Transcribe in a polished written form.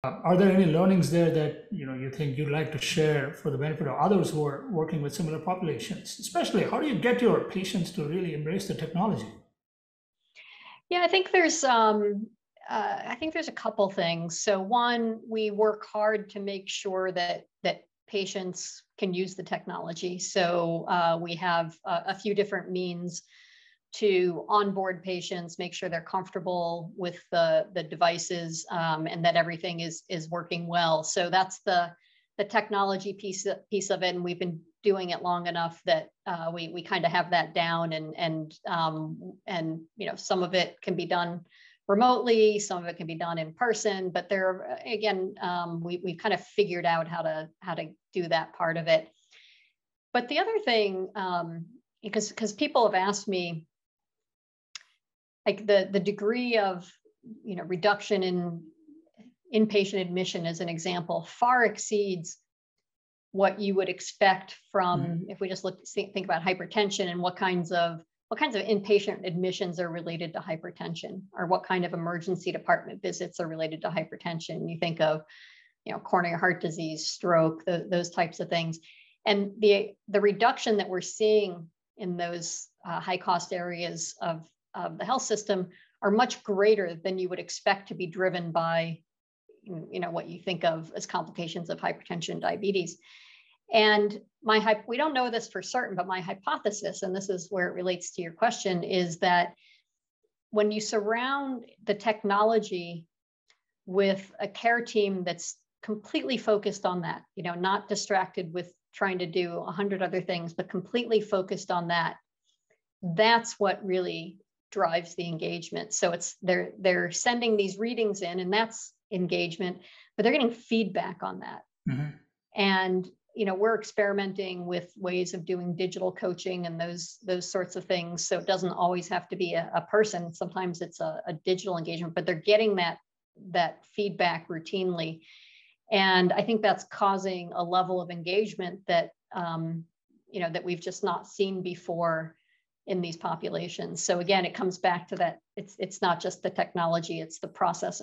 Are there any learnings there that you think you'd like to share for the benefit of others who are working with similar populations? Especially, how do you get your patients to really embrace the technology? Yeah, I think there's a couple things. So one, we work hard to make sure that patients can use the technology. So we have a few different means to onboard patients, make sure they're comfortable with the devices, and that everything is working well. So that's the technology piece of it, and we've been doing it long enough that we kind of have that down, and some of it can be done remotely, some of it can be done in person, but there again, we've kind of figured out how to do that part of it. But the other thing, because people have asked me, like the degree of reduction in inpatient admission, as an example, far exceeds what you would expect from, if we just think about hypertension, and what kinds of inpatient admissions are related to hypertension, or what kind of emergency department visits are related to hypertension. You think of coronary heart disease, stroke, those types of things, and the reduction that we're seeing in those high cost areas of the health system are much greater than you would expect to be driven by what you think of as complications of hypertension and diabetes. And we don't know this for certain, but my hypothesis, and this is where it relates to your question, is that when you surround the technology with a care team that's completely focused on that, not distracted with trying to do 100 other things, but completely focused on that, that's what really drives the engagement. So they're sending these readings in, and that's engagement, but they're getting feedback on that. Mm-hmm. And we're experimenting with ways of doing digital coaching and those sorts of things. So it doesn't always have to be a person. Sometimes it's a digital engagement, but they're getting that feedback routinely. And I think that's causing a level of engagement that that we've just not seen before in these populations. So again, it comes back to that. It's not just the technology, it's the process